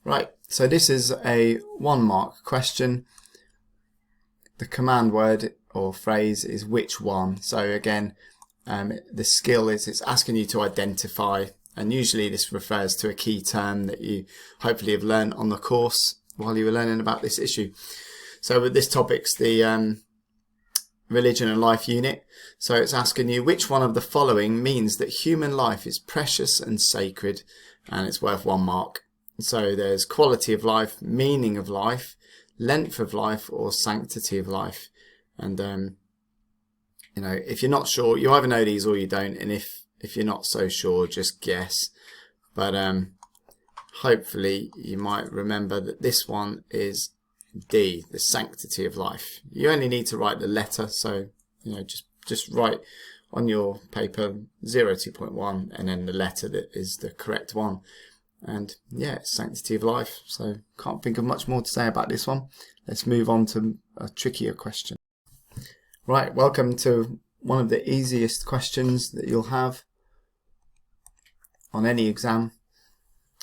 Right, so this is a 1 mark question. The command word or phrase is which one. So again, the skill is it's asking you to identify, and usually this refers to a key term that you hopefully have learned on the course while you were learning about this issue. So with this topic's the religion and life unit. So it's asking you which one of the following means that human life is precious and sacred, and it's worth 1 mark. So there's quality of life, meaning of life, length of life, or sanctity of life. And you know, if you're not sure, you either know these or you don't, and if you're not so sure, just guess. But hopefully you might remember that this one is D, the sanctity of life. You only need to write the letter, so you know, just write on your paper 02.1 and then the letter that is the correct one. And yeah, it's sanctity of life. So can't think of much more to say about this one. Let's move on to a trickier question. Right, welcome to one of the easiest questions that you'll have on any exam.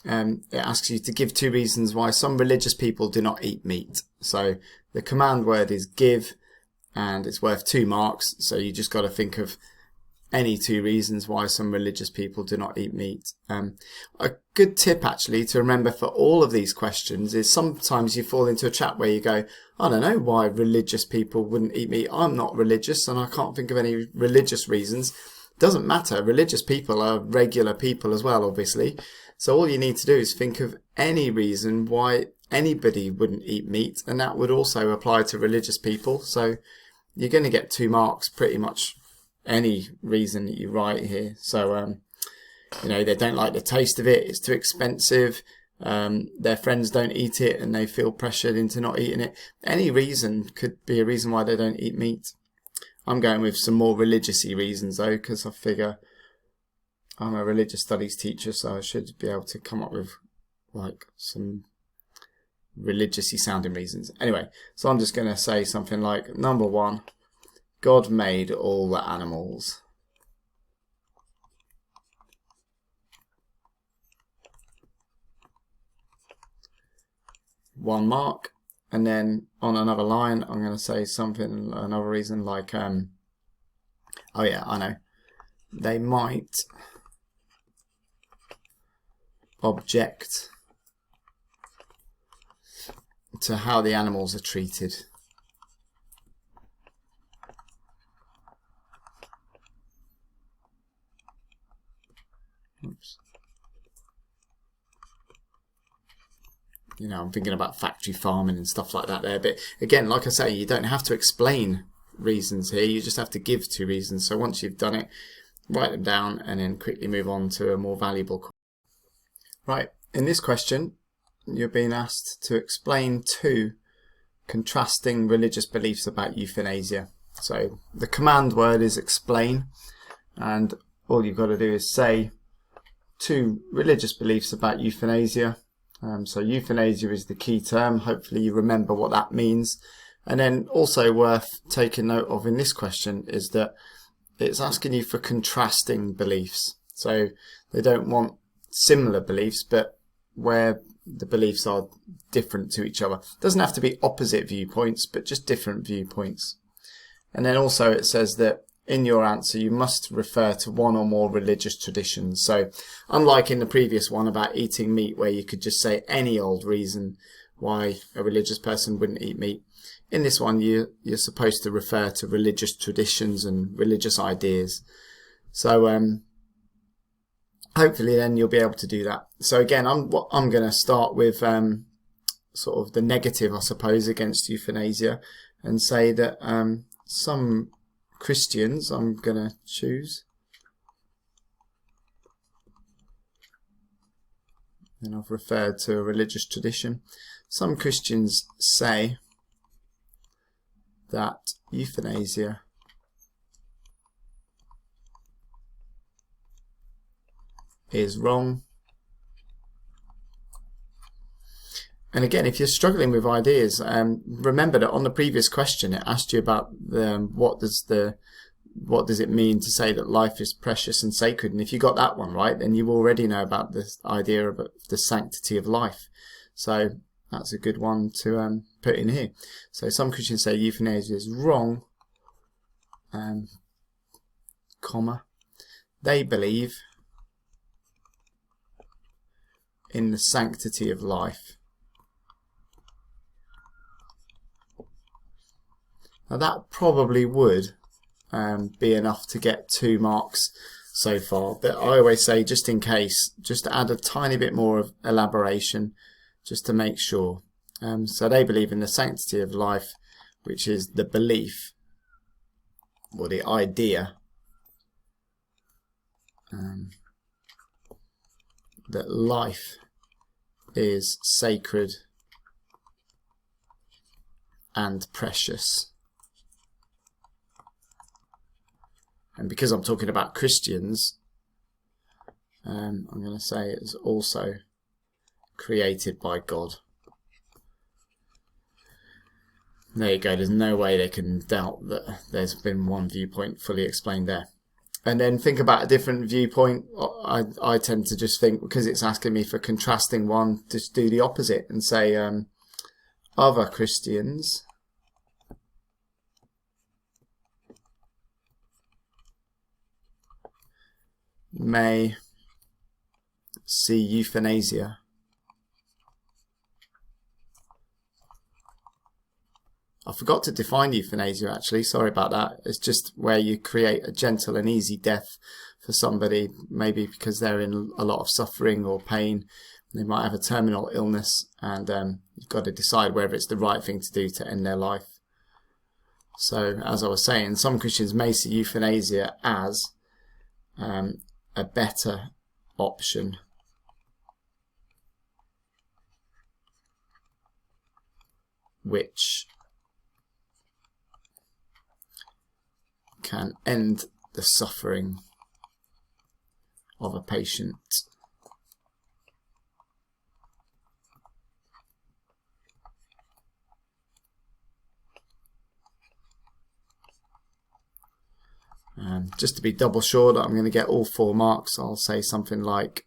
It asks you to give 2 reasons why some religious people do not eat meat. So the command word is give, and it's worth 2 marks. So you just got to think of any 2 reasons why some religious people do not eat meat. A good tip actually to remember for all of these questions is sometimes you fall into a trap where you go, I don't know why religious people wouldn't eat meat. I'm not religious and I can't think of any religious reasons. Doesn't matter. Religious people are regular people as well, obviously. So all you need to do is think of any reason why anybody wouldn't eat meat, and that would also apply to religious people. So you're going to get 2 marks pretty much any reason that you write here. So you know, they don't like the taste of it, it's too expensive, their friends don't eat it and they feel pressured into not eating it. Any reason could be a reason why they don't eat meat. I'm going with some more religious-y reasons though, because I figure I'm a religious studies teacher, so I should be able to come up with like some religiously sounding reasons. Anyway, so I'm just going to say something like, number 1, God made all the animals. One mark. And then on another line, I'm going to say something, another reason like, oh yeah, I know. They might object to how the animals are treated. Oops. You know, I'm thinking about factory farming and stuff like that there. But again, like I say, you don't have to explain reasons here. You just have to give 2 reasons. So once you've done it, write them down and then quickly move on to a more valuable question. Right, in this question, you're being asked to explain 2 contrasting religious beliefs about euthanasia. So the command word is explain, and all you've got to do is say 2 religious beliefs about euthanasia. So euthanasia is the key term. Hopefully you remember what that means. And then also worth taking note of in this question is that it's asking you for contrasting beliefs. So they don't want similar beliefs, but where the beliefs are different to each other. It doesn't have to be opposite viewpoints, but just different viewpoints. And then also it says that in your answer, you must refer to 1 or more religious traditions. So unlike in the previous one about eating meat, where you could just say any old reason why a religious person wouldn't eat meat, in this one, you're supposed to refer to religious traditions and religious ideas. So hopefully then you'll be able to do that. So again, I'm going to start with sort of the negative, I suppose, against euthanasia, and say that some Christians, I'm going to choose, and I've referred to a religious tradition. Some Christians say that euthanasia is wrong. And again, if you're struggling with ideas, remember that on the previous question it asked you about what does it mean to say that life is precious and sacred. And if you got that one right, then you already know about this idea of the sanctity of life. So that's a good one to put in here. So some Christians say euthanasia is wrong, comma, they believe in the sanctity of life. Now that probably would be enough to get 2 marks so far, but I always say, just in case, just add a tiny bit more of elaboration just to make sure. So they believe in the sanctity of life, which is the belief or the idea that life is sacred and precious. And because I'm talking about Christians, I'm going to say it's also created by God. There you go, there's no way they can doubt that there's been one viewpoint fully explained there. And then think about a different viewpoint. I tend to just think, because it's asking me for contrasting one, just do the opposite and say other Christians may see euthanasia I forgot to define euthanasia actually, sorry about that. It's just where you create a gentle and easy death for somebody, maybe because they're in a lot of suffering or pain. They might have a terminal illness, and you've got to decide whether it's the right thing to do to end their life. So, as I was saying, some Christians may see euthanasia as a better option. Which can end the suffering of a patient. Just to be double sure that I'm going to get all 4 marks, I'll say something like,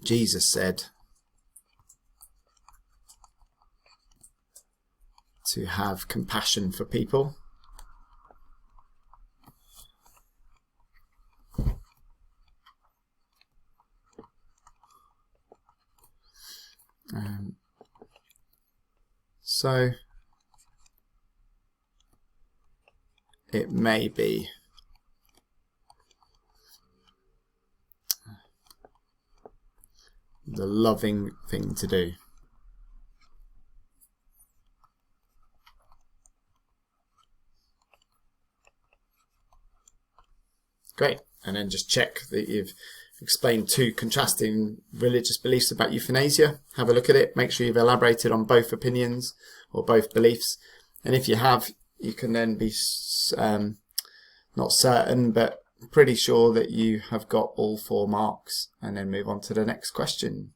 Jesus said to have compassion for people. So it may be the loving thing to do. Great. And then just check that you've explained 2 contrasting religious beliefs about euthanasia. Have a look at it. Make sure you've elaborated on both opinions or both beliefs. And if you have, you can then be not certain, but pretty sure that you have got all 4 marks, and then move on to the next question.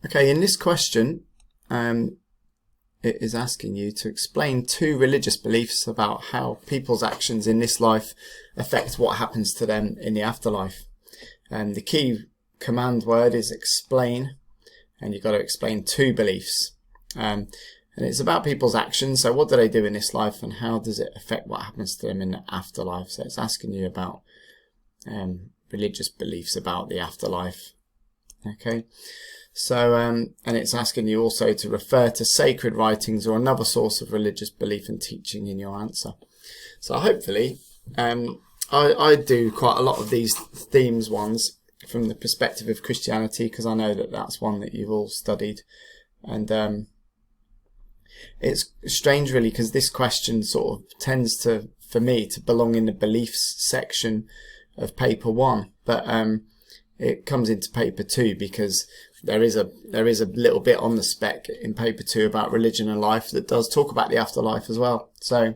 Okay, in this question, it is asking you to explain 2 religious beliefs about how people's actions in this life affect what happens to them in the afterlife. And the key command word is explain, and you've got to explain 2 beliefs. And it's about people's actions. So what do they do in this life, and how does it affect what happens to them in the afterlife? So it's asking you about religious beliefs about the afterlife. Okay. So, and it's asking you also to refer to sacred writings or another source of religious belief and teaching in your answer. So hopefully, I do quite a lot of these themes ones from the perspective of Christianity, because I know that that's one that you've all studied. And it's strange really, because this question sort of tends to, for me, to belong in the beliefs section of paper 1. But it comes into paper 2 because there is a little bit on the spec in paper 2 about religion and life that does talk about the afterlife as well. So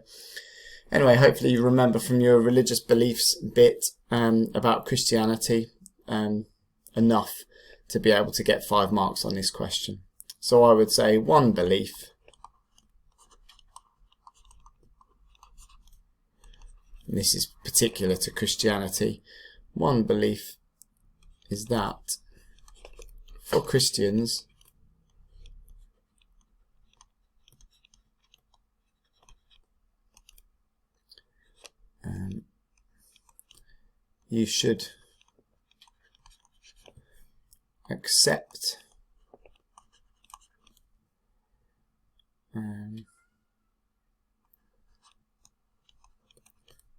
anyway, hopefully you remember from your religious beliefs bit about Christianity enough to be able to get 5 marks on this question. So I would say one belief and this is particular to Christianity, one belief is that for Christians, you should accept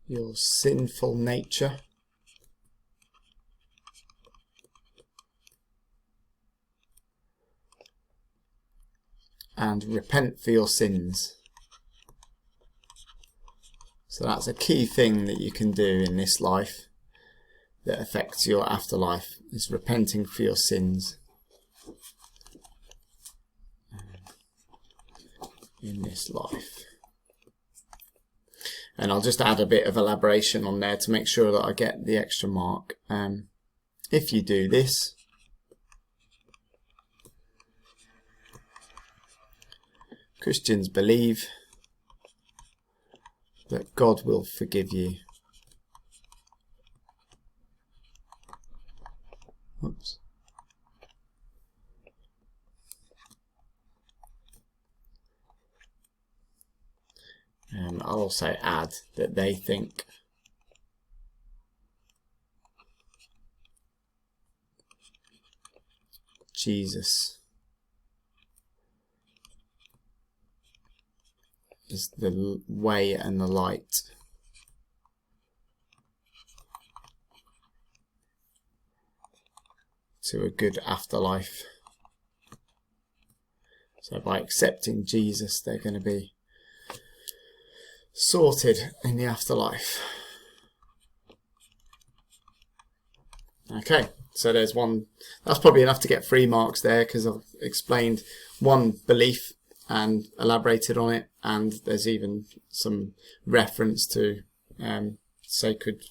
your sinful nature and repent for your sins. So that's a key thing that you can do in this life that affects your afterlife, is repenting for your sins in this life. And I'll just add a bit of elaboration on there to make sure that I get the extra mark. If you do this, Christians believe that God will forgive you. Oops. And I'll also add that they think Jesus is the way and the light to a good afterlife. So by accepting Jesus, they're going to be sorted in the afterlife. Okay, so there's one. That's probably enough to get 3 marks there, because I've explained one belief and elaborated on it, and there's even some reference to sacred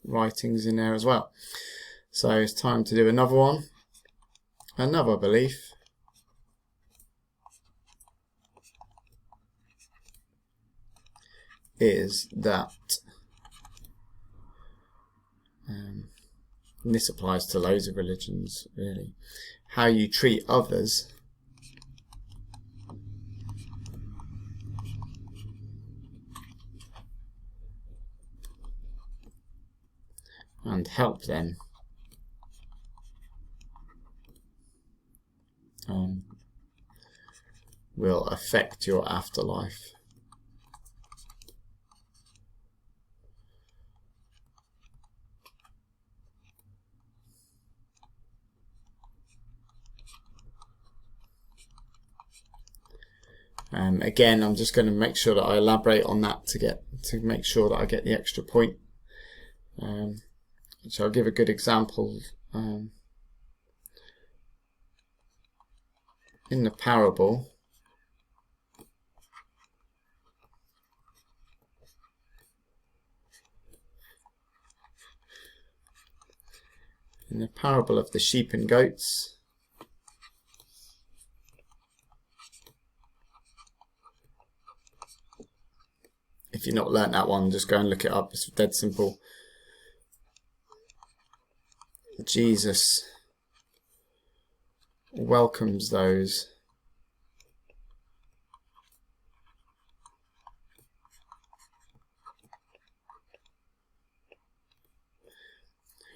writings in there as well. So it's time to do another one. Another belief is that, and this applies to loads of religions really, how you treat others and help them will affect your afterlife. Again, I'm just going to make sure that I elaborate on that to make sure that I get the extra point. So I'll give a good example. In the parable, of the sheep and goats, if you've not learnt that one, just go and look it up. It's dead simple. Jesus welcomes those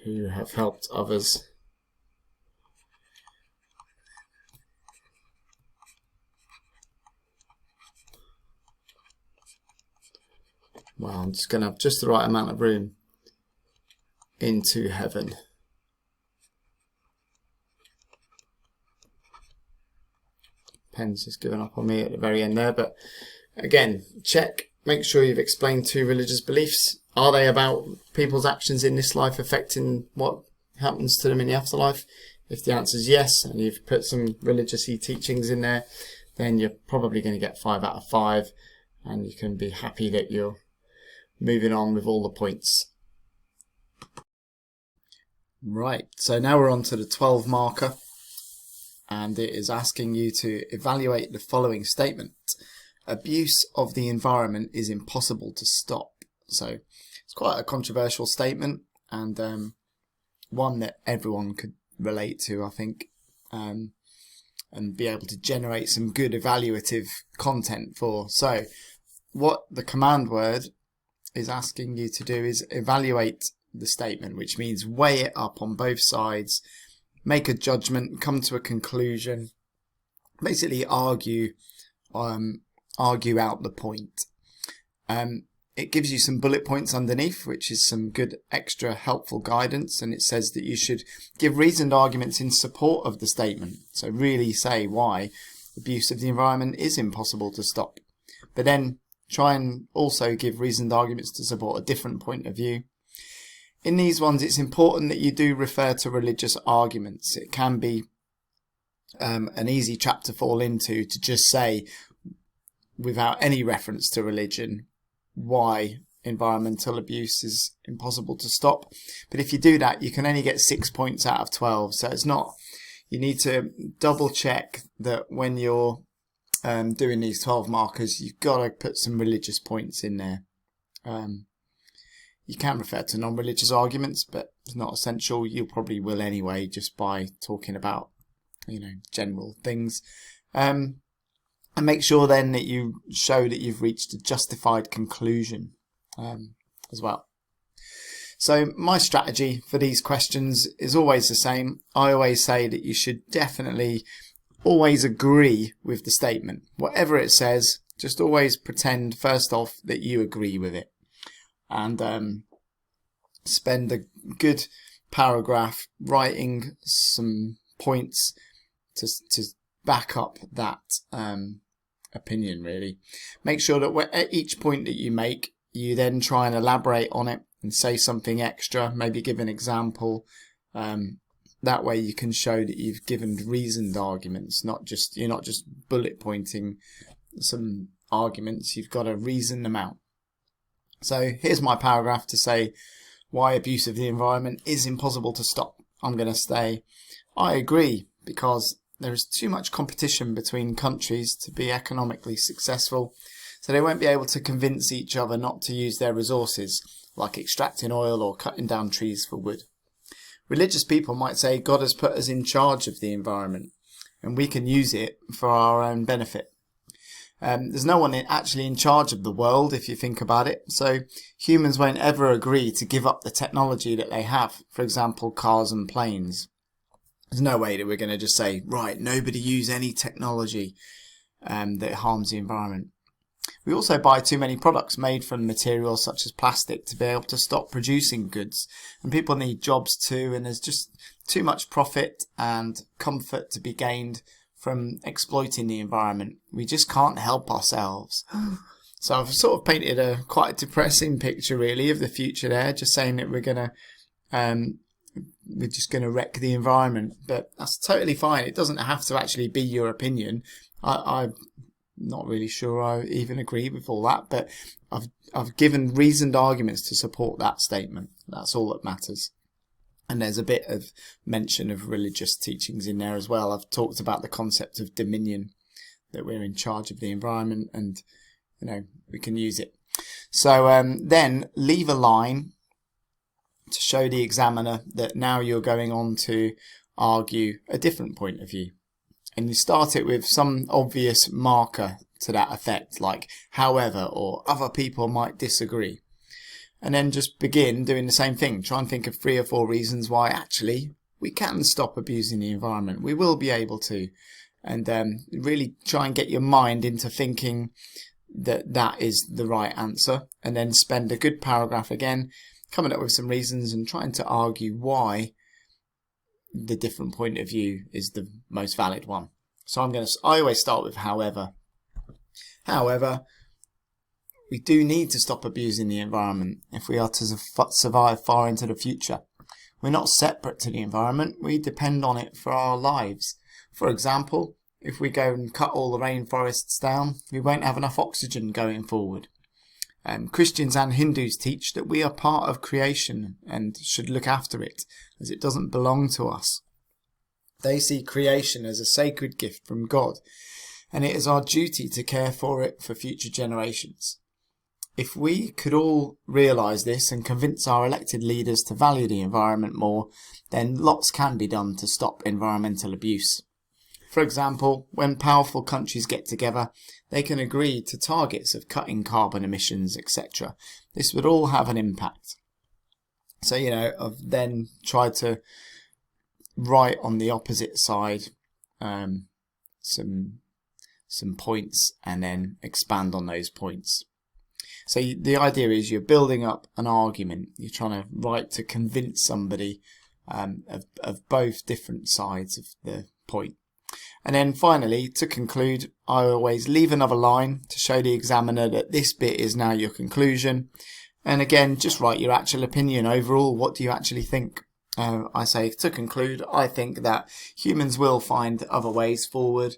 who have helped others well, I'm just going to have just the right amount of room into heaven. Pen's just given up on me at the very end there, but again, check, make sure you've explained 2 religious beliefs. Are they about people's actions in this life affecting what happens to them in the afterlife? If the answer is yes, and you've put some religious-y teachings in there, then you're probably going to get 5 out of 5, and you can be happy that you're moving on with all the points. Right, so now we're on to the 12 marker, and it is asking you to evaluate the following statement. Abuse of the environment is impossible to stop. So it's quite a controversial statement, and one that everyone could relate to, I think. and be able to generate some good evaluative content for. So what the command word is asking you to do is evaluate the statement, which means weigh it up on both sides, make a judgment, come to a conclusion, basically argue out the point. It gives you some bullet points underneath, which is some good extra helpful guidance, and it says that you should give reasoned arguments in support of the statement. So really say why abuse of the environment is impossible to stop. But then try and also give reasoned arguments to support a different point of view. In these ones, it's important that you do refer to religious arguments. It can be an easy trap to fall into, to just say, without any reference to religion, why environmental abuse is impossible to stop. But if you do that, you can only get 6 points out of 12. So it's not, you need to double check that when you're doing these 12 markers, you've got to put some religious points in there. You can refer to non-religious arguments, but it's not essential. You probably will anyway, just by talking about, general things. And make sure then that you show that you've reached a justified conclusion as well. So my strategy for these questions is always the same. I always say that you should definitely always agree with the statement. Whatever it says, just always pretend first off that you agree with it. And spend a good paragraph writing some points to back up that opinion, really. Make sure that at each point that you make, you then try and elaborate on it and say something extra, maybe give an example. That way you can show that you've given reasoned arguments, you're not just bullet pointing some arguments, you've got to reason them out. So here's my paragraph to say why abuse of the environment is impossible to stop. I'm going to say, I agree, because there is too much competition between countries to be economically successful, so they won't be able to convince each other not to use their resources, like extracting oil or cutting down trees for wood. Religious people might say God has put us in charge of the environment, and we can use it for our own benefit. There's no one actually in charge of the world, if you think about it, so humans won't ever agree to give up the technology that they have, for example, cars and planes. There's no way that we're going to just say, right, nobody use any technology that harms the environment. We also buy too many products made from materials such as plastic to be able to stop producing goods. And people need jobs too, and there's just too much profit and comfort to be gained from exploiting the environment. We just can't help ourselves. So I've sort of painted a quite depressing picture, really, of the future there, just saying that we're just going to wreck the environment. But that's totally fine. It doesn't have to actually be your opinion. I'm not really sure I even agree with all that, but I've given reasoned arguments to support that statement. That's all that matters. And there's a bit of mention of religious teachings in there as well. I've talked about the concept of dominion, that we're in charge of the environment and, we can use it. So then leave a line to show the examiner that now you're going on to argue a different point of view. And you start it with some obvious marker to that effect, like however, or other people might disagree. And then just begin doing the same thing. Try and think of 3 or 4 reasons why actually we can stop abusing the environment. We will be able to. And really try and get your mind into thinking that that is the right answer. And then spend a good paragraph again, coming up with some reasons and trying to argue why the different point of view is the most valid one. So I always start with however. However, we do need to stop abusing the environment if we are to survive far into the future. We're not separate to the environment, we depend on it for our lives. For example, if we go and cut all the rainforests down, we won't have enough oxygen going forward. Christians and Hindus teach that we are part of creation and should look after it, as it doesn't belong to us. They see creation as a sacred gift from God, and it is our duty to care for it for future generations. If we could all realise this and convince our elected leaders to value the environment more, then lots can be done to stop environmental abuse. For example, when powerful countries get together, they can agree to targets of cutting carbon emissions, etc. This would all have an impact. So, I've then tried to write on the opposite side some points and then expand on those points. So the idea is you're building up an argument. You're trying to write to convince somebody of both different sides of the point. And then finally, to conclude, I always leave another line to show the examiner that this bit is now your conclusion. And again, just write your actual opinion overall. What do you actually think? I say, to conclude, I think that humans will find other ways forward.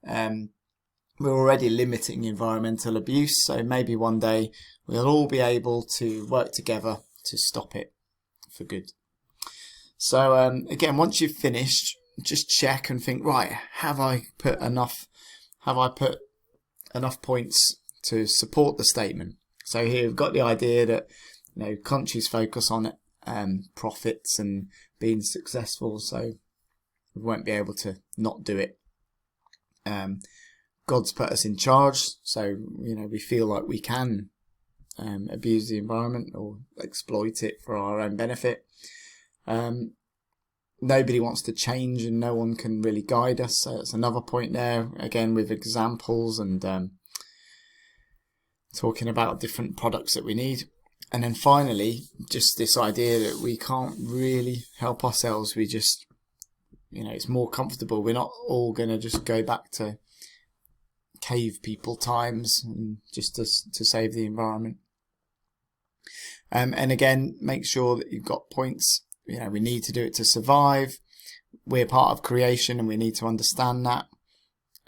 We're already limiting environmental abuse, so maybe one day we'll all be able to work together to stop it for good. So again, once you've finished, just check and think, right, have I put enough points to support the statement? So here we've got the idea that countries focus on profits and being successful, so we won't be able to not do it. God's put us in charge, so we feel like we can abuse the environment or exploit it for our own benefit. Nobody wants to change and no one can really guide us, so it's another point there, again with examples and talking about different products that we need. And then finally, just this idea that we can't really help ourselves. We just, it's more comfortable. We're not all going to just go back to cave people times and just to save the environment. And again, make sure that you've got points. We need to do it to survive. We're part of creation and we need to understand that.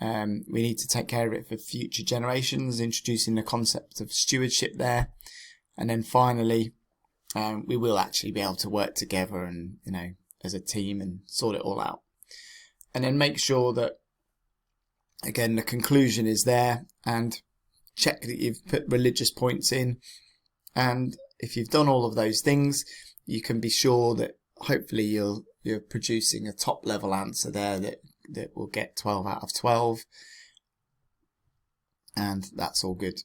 We need to take care of it for future generations, introducing the concept of stewardship there. And then finally, we will actually be able to work together and, as a team and sort it all out. And then make sure that, again, the conclusion is there, and check that you've put religious points in. And if you've done all of those things, you can be sure that hopefully you're producing a top level answer there that will get 12 out of 12. And that's all good.